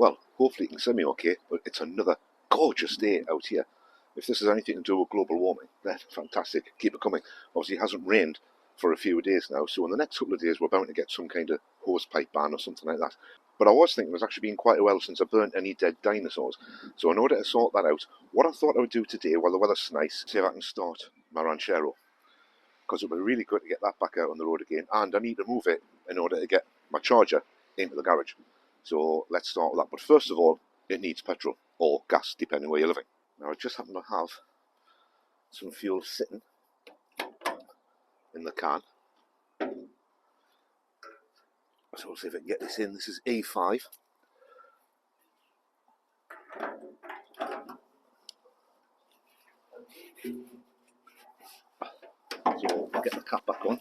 Well, hopefully you can see me okay, but it's another gorgeous day out here. If this has anything to do with global warming, then fantastic, keep it coming. Obviously it hasn't rained for a few days now, so in the next couple of days we're bound to get some kind of hosepipe ban or something like that. But I was thinking it's actually been quite a while since I burnt any dead dinosaurs, so in order to sort that out, what I thought I would do today while the weather's nice, see if I can start my Ranchero, because it would be really good to get that back out on the road again, and I need to move it in order to get my charger into the garage. So let's start with that. But first of all, it needs petrol or gas, depending where you're living. Now I just happen to have some fuel sitting in the can. So we'll see if I can get this in. This is E5. So I'll get the cap back on.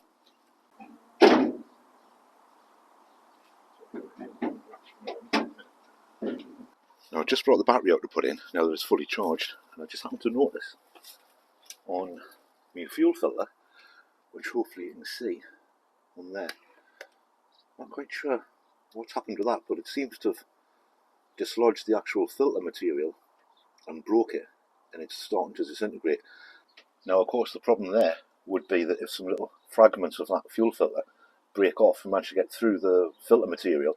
Now I just brought the battery out to put in, now that it's fully charged, and I just happened to notice on my fuel filter, which hopefully you can see on there. Not quite sure what's happened to that, but it seems to have dislodged the actual filter material and broke it, and it's starting to disintegrate. Now of course the problem there would be that if some little fragments of that fuel filter break off and manage to get through the filter material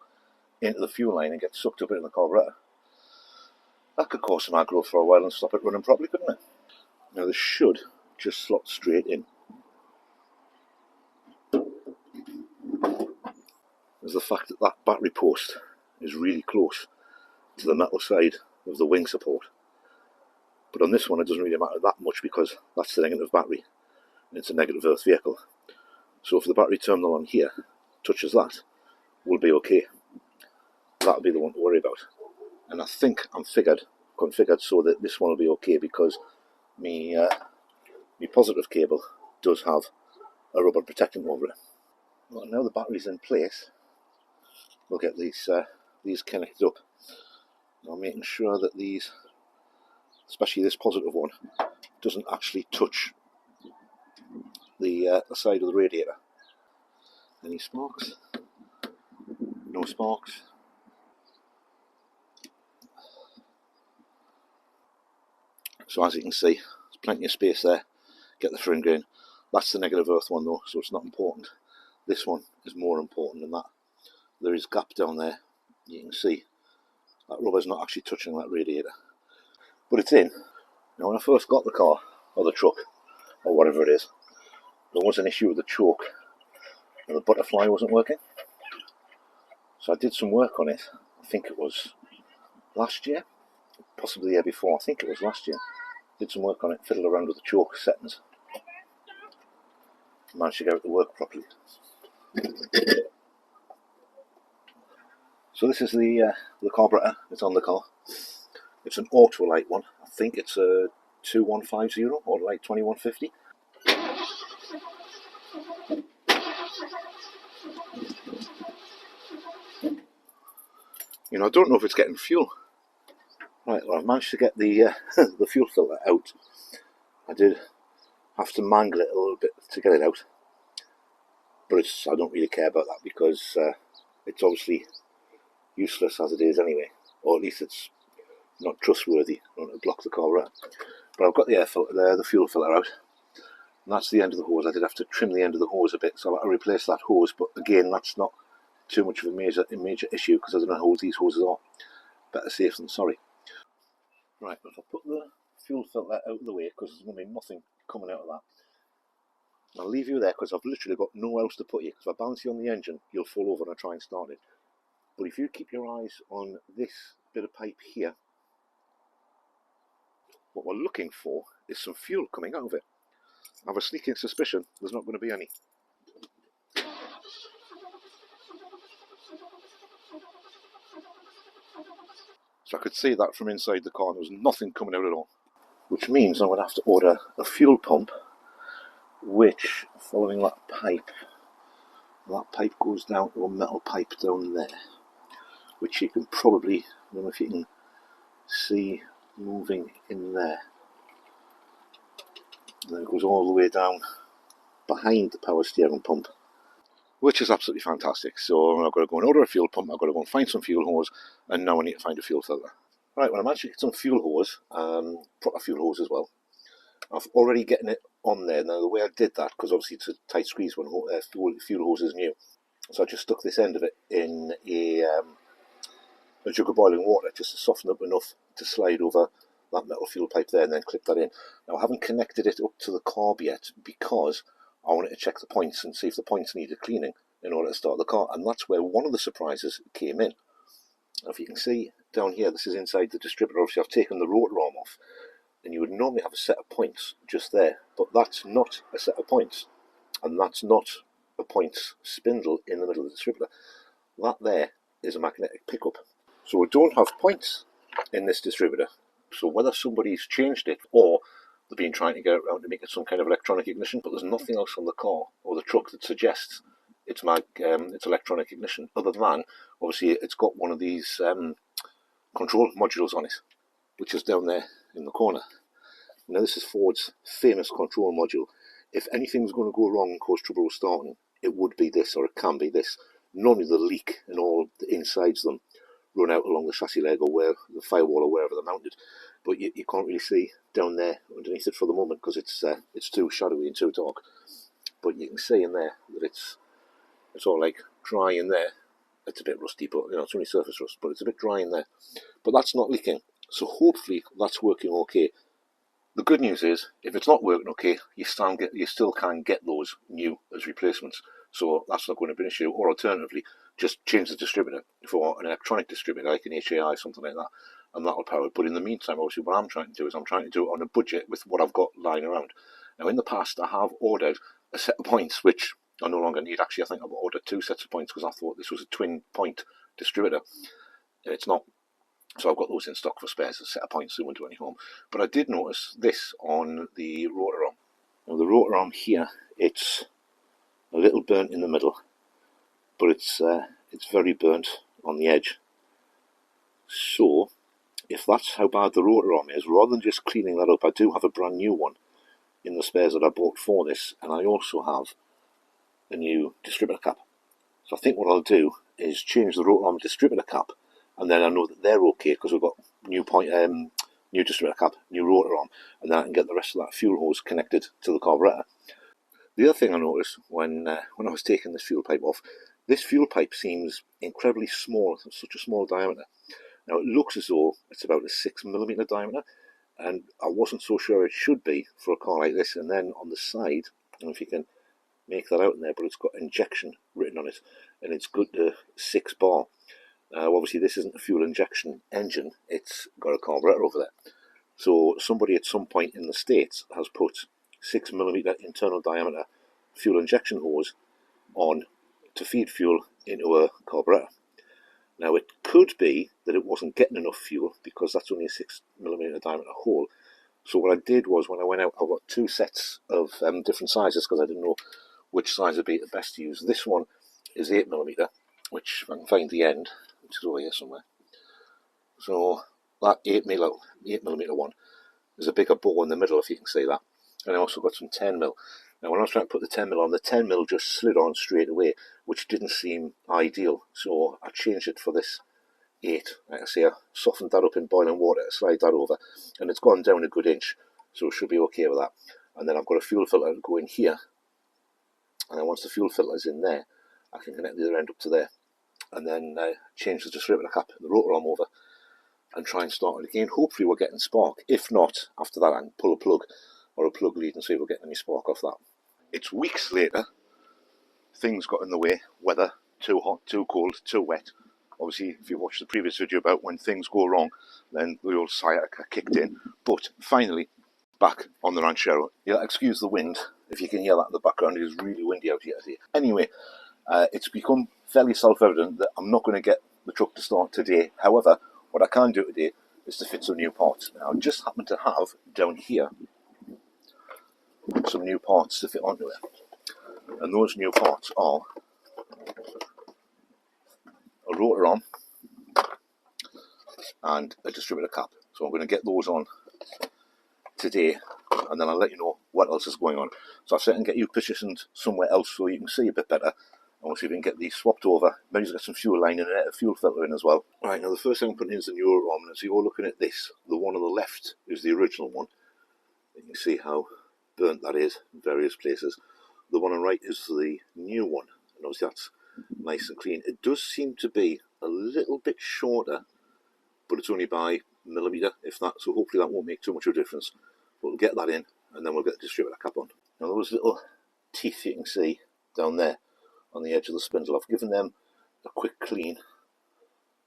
into the fuel line and get sucked up into the carburetor, that could cause some aggro for a while and stop it running properly, couldn't it? Now this should just slot straight in. There's the fact that that battery post is really close to the metal side of the wing support. But on this one it doesn't really matter that much because that's the negative battery and it's a negative earth vehicle. So if the battery terminal on here touches that, we'll be okay. That'll be the one to worry about. And I think I'm configured so that this one will be okay because my positive cable does have a rubber protectant over it. Well, now the battery's in place, we'll get these connected up. Now making sure that these, especially this positive one, doesn't actually touch the side of the radiator. Any sparks? No sparks. So as you can see, there's plenty of space there. Get the fringe in. That's the negative earth one though, so it's not important. This one is more important than that. There is a gap down there. You can see that rubber's not actually touching that radiator, but it's in. Now when I first got the car, or the truck, or whatever it is, there was an issue with the choke and the butterfly wasn't working. So I did some work on it. I think it was last year, possibly the year before. I think it was last year. Did some work on it, fiddled around with the choke settings. Managed to get it to work properly. So this is the carburetor. It's on the car. It's an Autolite one. I think it's a 2150 or like 2150. You know, I don't know if it's getting fuel. Right, well, I've managed to get the the fuel filter out. I did have to mangle it a little bit to get it out, but I don't really care about that because it's obviously useless as it is anyway, or at least it's not trustworthy. I don't want to block the carburetor. But I've got the air filter there, the fuel filter out, and that's the end of the hose. I did have to trim the end of the hose a bit, so I'll replace that hose. But again, that's not too much of a major issue because I don't know how old these hoses are. Better safe than sorry. Right, if I put the fuel filter out of the way, because there's going to be nothing coming out of that, I'll leave you there because I've literally got nowhere else to put you. Because if I bounce you on the engine, you'll fall over and I try and start it. But if you keep your eyes on this bit of pipe here, what we're looking for is some fuel coming out of it. I have a sneaking suspicion there's not going to be any. So I could see that from inside the car, there was nothing coming out at all. Which means I'm going to have to order a fuel pump, which, following that pipe goes down to a metal pipe down there, which you can probably, I don't know if you can see moving in there. And then it goes all the way down behind the power steering pump. which is absolutely fantastic. So I've got to go and order a fuel pump, I've got to go and find some fuel hose, and now I need to find a fuel filter. Right, well, I managed to get some fuel hose, proper fuel hose as well. I've already getting it on there. Now, the way I did that, because obviously it's a tight squeeze when fuel hose is new, so I just stuck this end of it in a jug of boiling water just to soften up enough to slide over that metal fuel pipe there and then clip that in. Now, I haven't connected it up to the carb yet because I wanted to check the points and see if the points needed cleaning in order to start the car, and that's where one of the surprises came in. Now, if you can see down here, this is inside the distributor. Obviously, I've taken the rotor arm off, and you would normally have a set of points just there, but that's not a set of points, and that's not a points spindle in the middle of the distributor. That there is a magnetic pickup. So we don't have points in this distributor. So whether somebody's changed it or they've been trying to get it around to make it some kind of electronic ignition, but there's nothing else on the car or the truck that suggests it's electronic ignition, other than obviously it's got one of these control modules on it, which is down there in the corner. Now, this is Ford's famous control module. If anything's going to go wrong and cause trouble with starting, it would be this, or it can be this. Normally the leak and all the insides of them run out along the chassis leg or where the firewall or wherever they're mounted, but you can't really see down there underneath it for the moment because it's too shadowy and too dark. But you can see in there that it's all like dry in there. It's a bit rusty, but it's only surface rust, but it's a bit dry in there. But that's not leaking, so hopefully that's working okay. The good news is, if it's not working okay, you still can get those new as replacements. So that's not going to be an issue. Or alternatively, just change the distributor for an electronic distributor, like an HAI, something like that, and that'll power it. But in the meantime, obviously, what I'm trying to do is I'm trying to do it on a budget with what I've got lying around. Now, in the past, I have ordered a set of points, which I no longer need. Actually, I think I've ordered 2 sets of points because I thought this was a twin point distributor. It's not. So I've got those in stock for spares, a set of points so I won't do any harm. But I did notice this on the rotor arm. Now, the rotor arm here, it's a little burnt in the middle, but it's very burnt on the edge. So if that's how bad the rotor arm is, rather than just cleaning that up, I do have a brand new one in the spares that I bought for this, and I also have a new distributor cap. So I think what I'll do is change the rotor arm distributor cap, and then I know that they're okay because we've got new distributor cap, new rotor arm, and then I can get the rest of that fuel hose connected to the carburetor. The other thing I noticed when I was taking this fuel pipe off, this fuel pipe seems incredibly small. It's such a small diameter. Now, it looks as though it's about a 6mm diameter, and I wasn't so sure it should be for a car like this. And then on the side, I don't know if you can make that out in there, but it's got injection written on it, and it's good to 6 bar. Obviously, this isn't a fuel injection engine, it's got a carburetor over there. So somebody at some point in the States has put 6mm internal diameter fuel injection hose on to feed fuel into a carburetor. Now, it could be that it wasn't getting enough fuel because that's only a 6mm diameter hole. So what I did was, when I went out, I got 2 sets of different sizes because I didn't know which size would be the best to use. This one is 8mm, which, if I can find the end, which is over here somewhere. So that 8mm one is a bigger bore in the middle, if you can see that. And I also got some 10mm. Now, when I was trying to put the 10mm on, the 10mm just slid on straight away, which didn't seem ideal. So I changed it for this 8. Like I say, I softened that up in boiling water to slide that over, and it's gone down a good inch, so it should be okay with that. And then I've got a fuel filter to go in here, and then once the fuel filter is in there, I can connect the other end up to there, and then change the distributor cap and the rotor arm over, and try and start it again. Hopefully we're getting spark. If not, after that I can pull a plug or a plug lead and see if we're getting any spark off that. It's weeks later, things got in the way, weather, too hot, too cold, too wet. Obviously, if you watched the previous video about when things go wrong, then the old sciatica kicked in. But finally, back on the Ranchero. You'll excuse the wind, if you can hear that in the background. It is really windy out here today. Anyway, it's become fairly self-evident that I'm not going to get the truck to start today. However, what I can do today is to fit some new parts. Now, I just happen to have down here some new parts to fit onto it. And those new parts are a rotor arm and a distributor cap. So I'm going to get those on today, and then I'll let you know what else is going on. So I'll sit and get you positioned somewhere else so you can see a bit better, I'll see if we can get these swapped over. Maybe get some fuel line in and a fuel filter in as well. Right, now the first thing I'm putting in is the newer one. And so you're looking at this. The one on the left is the original one. You can see how burnt that is in various places. The one on the right is the new one. And obviously that's nice and clean. It does seem to be a little bit shorter, but it's only by millimetre, if that. So hopefully that won't make too much of a difference. But we'll get that in, and then we'll get the distributor cap on. Now those little teeth you can see down there on the edge of the spindle, I've given them a quick clean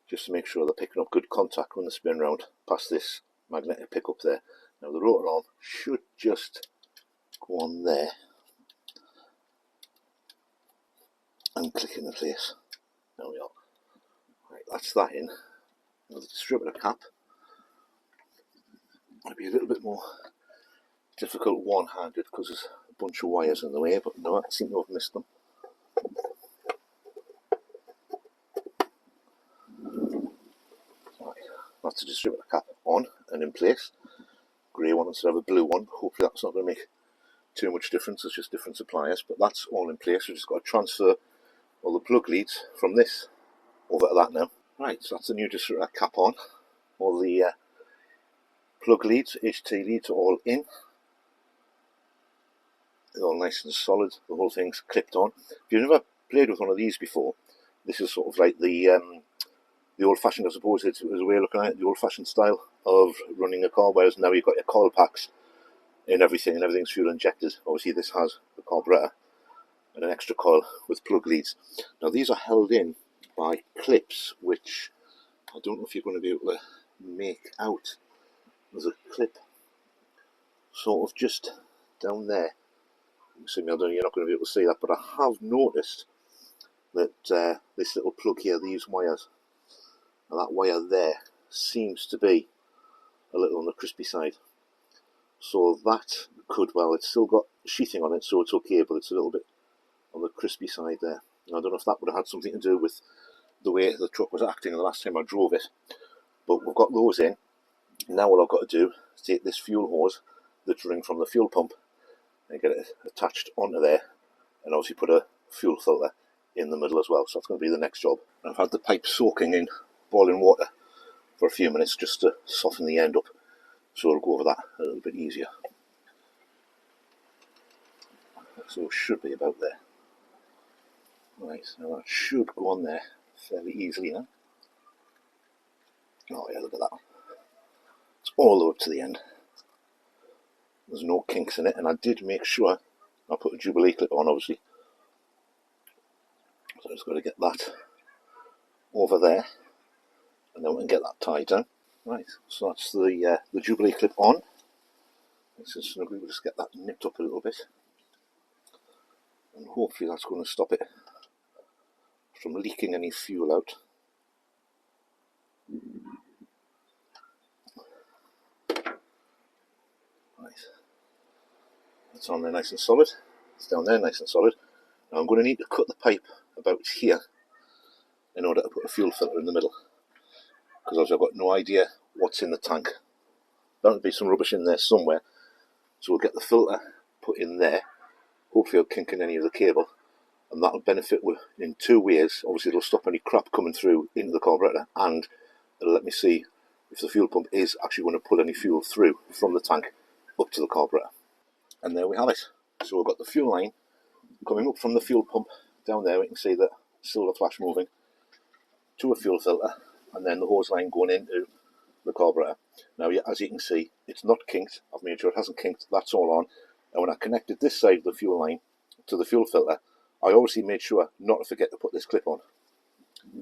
just to make sure they're picking up good contact when they spin round past this magnetic pickup there. Now the rotor arm should just go on there and click into place. There we are. Right, that's that in. Now the distributor cap might be a little bit more difficult one-handed because there's a bunch of wires in the way, but no, I seem to have missed them. Right, that's the distributor cap on and in place. Grey one instead of a blue one. Hopefully that's not going to make too much difference, it's just different suppliers, but that's all in place. We've just got to transfer all the plug leads from this over to that now. Right, so that's the new distributor cap on. All the plug leads, HT leads are all in. They're all nice and solid, the whole thing's clipped on. If you've never played with one of these before, this is sort of like the old-fashioned, I suppose, it's a way of looking at it, the old-fashioned style of running a car, whereas now you've got your coil packs in everything, and everything's fuel injected. Obviously this has the carburetor and an extra coil with plug leads. Now these are held in by clips, which I don't know if you're going to be able to make out. There's a clip sort of just down there. You're not going to be able to see that, but I have noticed that this little plug here, these wires, and that wire there seems to be a little on the crispy side. So that could, well, it's still got sheathing on it, so it's okay, but it's a little bit on the crispy side there. I don't know if that would have had something to do with the way the truck was acting the last time I drove it, but we've got those in. Now all I've got to do is take this fuel hose that's running from the fuel pump and get it attached onto there, and obviously put a fuel filter in the middle as well. So that's going to be the next job. And I've had the pipe soaking in boiling water for a few minutes just to soften the end up, so I'll go over that a little bit easier. So it should be about there. Right, now that should go on there fairly easily now. Oh yeah, look at that. It's all the way up to the end. There's no kinks in it, and I did make sure I put a Jubilee clip on, obviously. So I've just got to get that over there, and then we can get that tied down. Right, so that's the Jubilee clip on. We'll just get that nipped up a little bit, and hopefully that's going to stop it from leaking any fuel out. Right, it's on there nice and solid. It's down there nice and solid. Now I'm going to need to cut the pipe about here in order to put a fuel filter in the middle, because I've got no idea what's in the tank. There'll be some rubbish in there somewhere, so we'll get the filter put in there. Hopefully it'll kink in any of the cable, and that'll benefit in two ways. Obviously it'll stop any crap coming through into the carburetor, and it'll let me see if the fuel pump is actually going to pull any fuel through from the tank up to the carburetor. And there we have it. So we've got the fuel line coming up from the fuel pump down there. We can see the silver flash moving to a fuel filter, and then the hose line going into the carburetor. Now, as you can see, it's not kinked. I've made sure it hasn't kinked. That's all on. And when I connected this side of the fuel line to the fuel filter, I obviously made sure not to forget to put this clip on.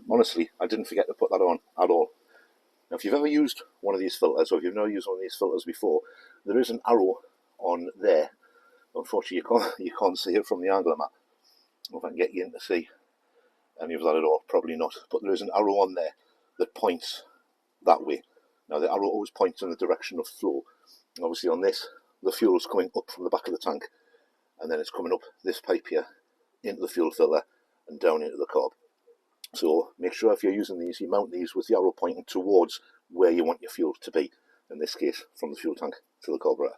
Honestly, I didn't forget to put that on at all. Now, if you've ever used one of these filters, or if you've never used one of these filters before, there is an arrow on there. Unfortunately, you can't see it from the angle I'm at. If I can get you in to see any of that at all, probably not. But there is an arrow on there that points that way. Now, the arrow always points in the direction of flow. And obviously on this, the fuel is coming up from the back of the tank, and then it's coming up this pipe here into the fuel filter and down into the carb. So make sure if you're using these, you mount these with the arrow pointing towards where you want your fuel to be. In this case, from the fuel tank to the carburetor.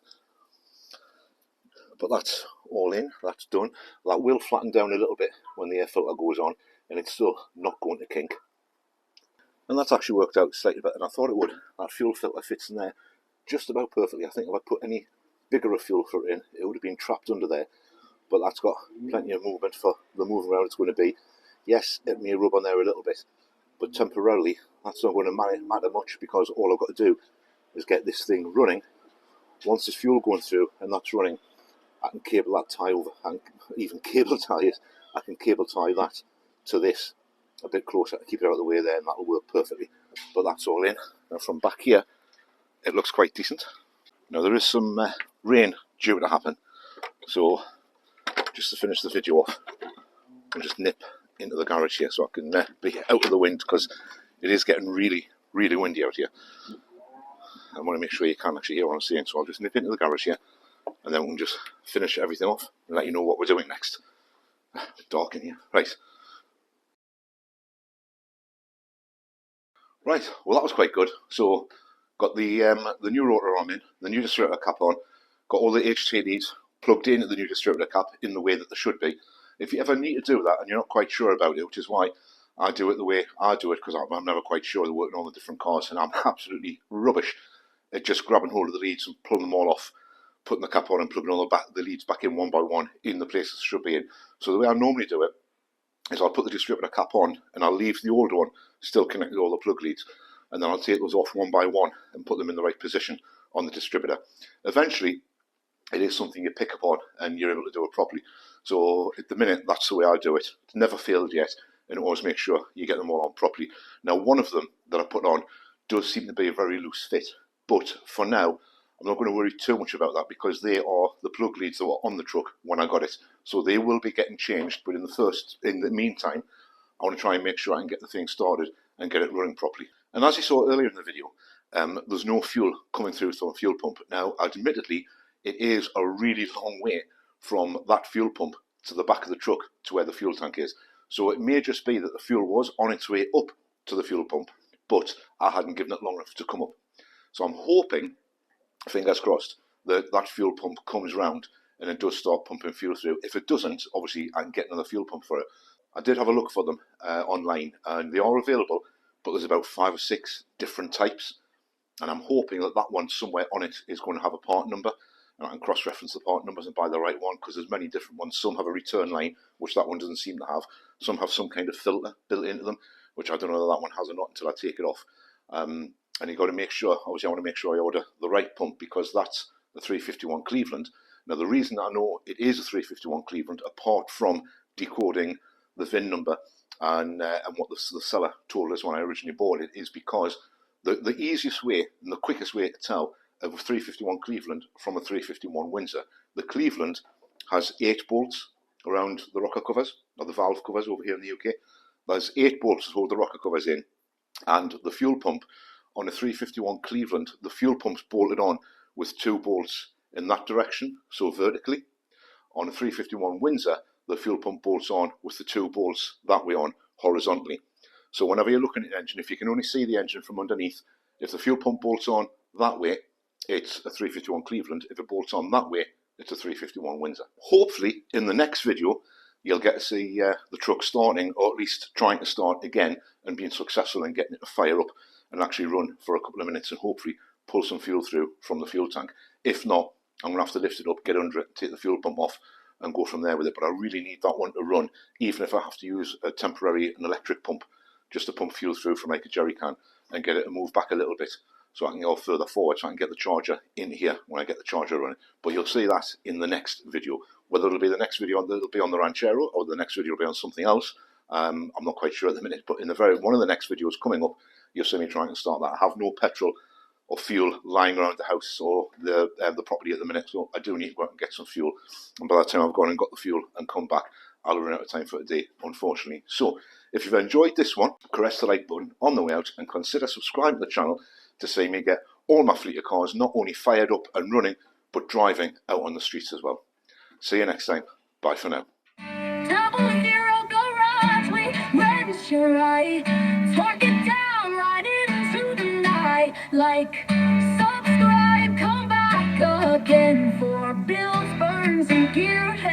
But that's all in, that's done. That will flatten down a little bit when the air filter goes on, and it's still not going to kink. And that's actually worked out slightly better than I thought it would. That fuel filter fits in there just about perfectly. I think if I put any bigger a fuel filter in, it would have been trapped under there. But that's got plenty of movement for the moving around it's going to be. Yes, it may rub on there a little bit, but temporarily that's not going to matter much, because all I've got to do is get this thing running. Once there's fuel going through and that's running, I can cable that tie over. I can even cable tie it. I can cable tie that to this a bit closer to keep it out of the way there, and that'll work perfectly. But that's all in. Now from back here, it looks quite decent. Now there is some rain due to happen, so just to finish the video off, I'll just nip into the garage here so I can be out of the wind, because it is getting really, really windy out here. I want to make sure you can actually hear what I'm saying, so I'll just nip into the garage here, and then we can just finish everything off and let you know what we're doing next. Dark in here. Right, well that was quite good. So got the new rotor arm in, the new distributor cap on, got all the HTDs plugged in at the new distributor cap in the way that they should be. If you ever need to do that and you're not quite sure about it, which is why I do it the way I do it, because I'm never quite sure they're working on the different cars, and I'm absolutely rubbish at just grabbing hold of the leads and pulling them all off, putting the cap on and plugging all the leads back in one by one in the places they should be in. So the way I normally do it is I'll put the distributor cap on and I'll leave the old one still connected to all the plug leads, and then I'll take those off one by one and put them in the right position on the distributor. Eventually, it is something you pick up on and you're able to do it properly. So at the minute, that's the way I do it. It's never failed yet, and always make sure you get them all on properly. Now, one of them that I put on does seem to be a very loose fit, but for now, I'm not going to worry too much about that, because they are the plug leads that were on the truck when I got it. So they will be getting changed, but in the meantime, I want to try and make sure I can get the thing started and get it running properly. And as you saw earlier in the video, there's no fuel coming through from the fuel pump. Now, admittedly, it is a really long way from that fuel pump to the back of the truck to where the fuel tank is. So it may just be that the fuel was on its way up to the fuel pump, but I hadn't given it long enough to come up. So I'm hoping, fingers crossed, that that fuel pump comes round and it does start pumping fuel through. If it doesn't, obviously I can get another fuel pump for it. I did have a look for them online, and they are available, but there's about 5 or 6 different types, and I'm hoping that that one somewhere on it is going to have a part number, and I can cross-reference the part numbers and buy the right one, because there's many different ones. Some have a return line, which that one doesn't seem to have. Some have some kind of filter built into them, which I don't know whether that one has or not until I take it off. And you've got to make sure, obviously I want to make sure I order the right pump, because that's the 351 Cleveland. Now the reason I know it is a 351 Cleveland, apart from decoding the VIN number and what the seller told us when I originally bought it, is because the easiest way and the quickest way to tell of a 351 Cleveland from a 351 Windsor, the Cleveland has 8 bolts around the rocker covers, or the valve covers over here in the UK. There's 8 bolts to hold the rocker covers in, and the fuel pump on a 351 Cleveland, the fuel pump's bolted on with 2 bolts in that direction, so vertically. On a 351 Windsor, the fuel pump bolts on with the 2 bolts that way on, horizontally. So whenever you're looking at the engine, if you can only see the engine from underneath, if the fuel pump bolts on that way, it's a 351 Cleveland. If it bolts on that way, it's a 351 Windsor. Hopefully, in the next video, you'll get to see the truck starting, or at least trying to start again, and being successful in getting it to fire up and actually run for a couple of minutes, and hopefully pull some fuel through from the fuel tank. If not, I'm going to have to lift it up, get under it, take the fuel pump off, and go from there with it. But I really need that one to run, even if I have to use an electric pump, just to pump fuel through from like a jerry can and get it to move back a little bit, so I can go further forward, so I can get the charger in here when I get the charger running. But you'll see that in the next video. Whether it'll be the next video that'll be on the Ranchero, or the next video will be on something else, I'm not quite sure at the minute. But in one of the next videos coming up, you'll see me trying to start that. I have no petrol or fuel lying around the house or the property at the minute, so I do need to go out and get some fuel. And by the time I've gone and got the fuel and come back, I'll run out of time for today, unfortunately. So if you've enjoyed this one, caress the like button on the way out, and consider subscribing to the channel to see me get all my fleet of cars not only fired up and running, but driving out on the streets as well. See you next time. Bye for now. Double Hero Garage, we register right. Torque it down right into the night. Like, subscribe, come back again for Bill's Burns. so cute.